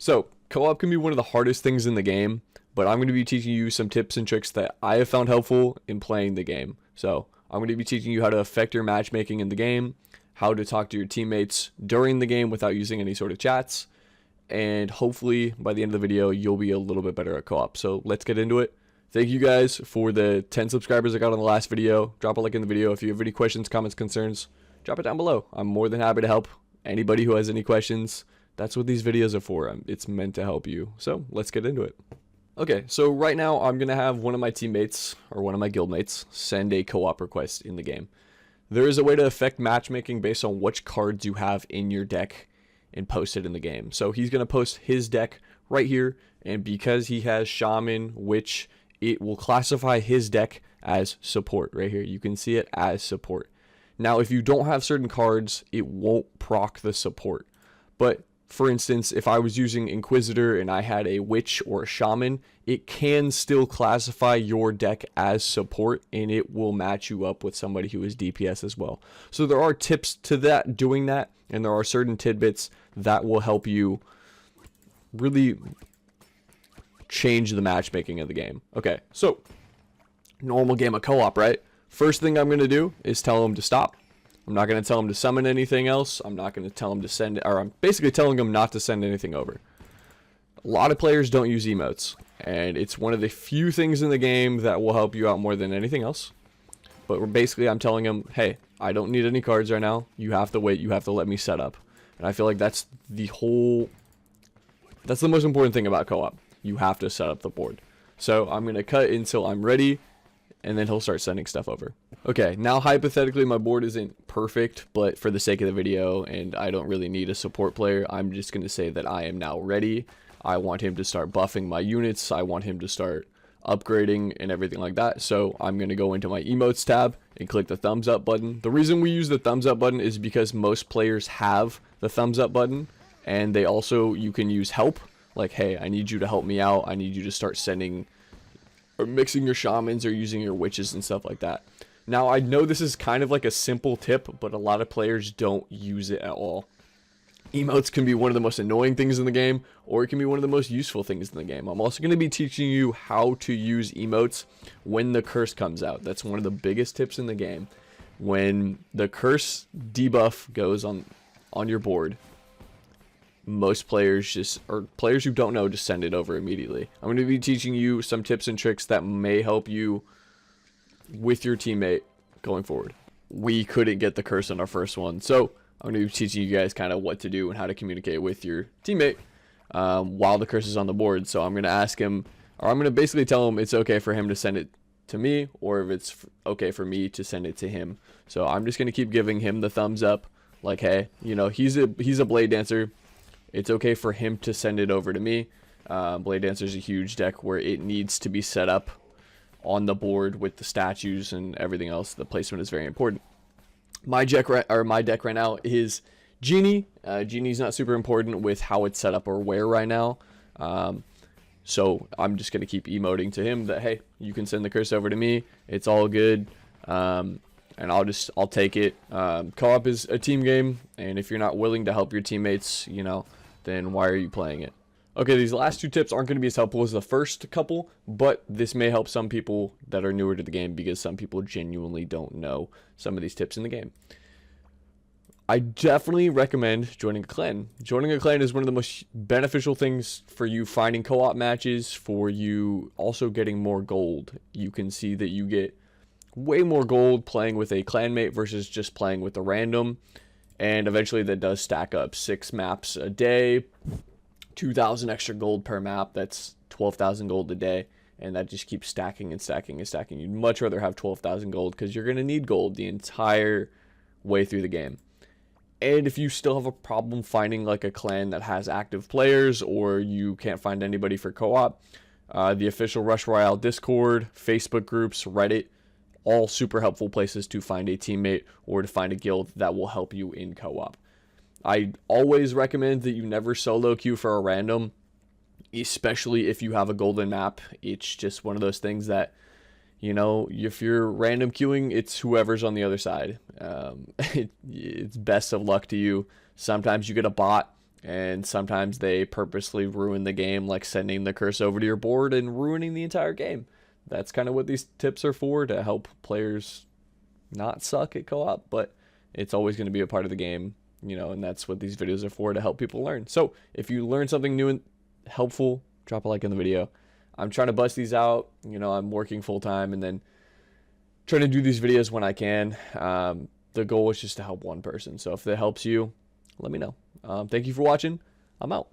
So, co-op can be one of the hardest things in the game, but I'm going to be teaching you some tips and tricks that I have found helpful in playing the game. So, I'm going to be teaching you how to affect your matchmaking in the game, how to talk to your teammates during the game without using any sort of chats, and hopefully by the end of the video, you'll be a little bit better at co-op. So, let's get into it. Thank you guys for the 10 subscribers I got on the last video. Drop a like in the video. If you have any questions, comments, concerns, drop it down below. I'm more than happy to help anybody who has any questions. That's what these videos are for. It's meant to help you. So let's get into it. Okay, so right now I'm going to have one of my teammates or one of my guildmates send a co-op request in the game. There is a way to affect matchmaking based on which cards you have in your deck and post it in the game. So he's going to post his deck right here, and because he has Shaman, Witch, it will classify his deck as support right here. You can see it as support. Now, if you don't have certain cards, it won't proc the support. But for instance, if I was using Inquisitor and I had a Witch or a Shaman, it can still classify your deck as support, and it will match you up with somebody who is DPS as well. So there are tips to that, doing that, and there are certain tidbits that will help you really change the matchmaking of the game. Okay, so normal game of co-op, right? First thing I'm going to do is tell him to stop. I'm not going to tell him to summon anything else. I'm not going to tell him to send, or I'm basically telling him not to send anything over. A lot of players don't use emotes, and it's one of the few things in the game that will help you out more than anything else. But basically I'm telling him, hey, I don't need any cards right now. You have to wait. You have to let me set up. And I feel like that's the most important thing about co-op. You have to set up the board. So I'm going to cut until I'm ready, and then he'll start sending stuff over. Okay, now hypothetically my board isn't perfect, but for the sake of the video, and I don't really need a support player, I'm just going to say that I am now ready. I want him to start buffing my units. I want him to start upgrading and everything like that. So I'm going to go into my emotes tab and click the thumbs up button. The reason we use the thumbs up button is because most players have the thumbs up button, and they also, you can use help. Like, hey, I need you to help me out. I need you to start sending or mixing your shamans or using your witches and stuff like that. Now, I know this is kind of like a simple tip, but a lot of players don't use it at all. Emotes can be one of the most annoying things in the game, or it can be one of the most useful things in the game. I'm also going to be teaching you how to use emotes when the curse comes out. That's one of the biggest tips in the game. When the curse debuff goes on your board, most players or players who don't know, just send it over immediately. I'm going to be teaching you some tips and tricks that may help you with your teammate going forward. We couldn't get the curse on our first one, so I'm going to be teaching you guys kind of what to do and how to communicate with your teammate while the curse is on the board. So I'm going to ask him, or I'm going to basically tell him it's okay for him to send it to me, or if it's okay for me to send it to him. So I'm just going to keep giving him the thumbs up, like, hey, you know, he's a Blade Dancer. It's okay for him to send it over to me. Blade Dancer is a huge deck where it needs to be set up on the board with the statues and everything else. The placement is very important. My deck right now is Genie. Genie's not super important with how it's set up or where right now. So I'm just going to keep emoting to him that, hey, you can send the curse over to me. It's all good. And I'll take it. Co-op is a team game, and if you're not willing to help your teammates, you know, then why are you playing it? Okay, these last two tips aren't going to be as helpful as the first couple, but this may help some people that are newer to the game because some people genuinely don't know some of these tips in the game. I definitely recommend joining a clan. Joining a clan is one of the most beneficial things for you finding co-op matches, for you also getting more gold. You can see that you get way more gold playing with a clanmate versus just playing with a random, and eventually that does stack up. 6 maps a day, 2,000 extra gold per map. That's 12,000 gold a day, and that just keeps stacking and stacking and stacking. You'd much rather have 12,000 gold because you're going to need gold the entire way through the game. And if you still have a problem finding like a clan that has active players, or you can't find anybody for co-op, the official Rush Royale Discord, Facebook groups, Reddit, all super helpful places to find a teammate or to find a guild that will help you in co-op. I always recommend that you never solo queue for a random, especially if you have a golden map. It's just one of those things that, you know, if you're random queuing, it's whoever's on the other side. It's best of luck to you. Sometimes you get a bot And sometimes they purposely ruin the game, like sending the curse over to your board and ruining the entire game. That's kind of what these tips are for, to help players not suck at co-op, but it's always going to be a part of the game, you know, and that's what these videos are for, to help people learn. So if you learn something new and helpful, drop a like in the video. I'm trying to bust these out. You know, I'm working full time and then trying to do these videos when I can. The goal is just to help one person. So if that helps you, let me know. Thank you for watching. I'm out.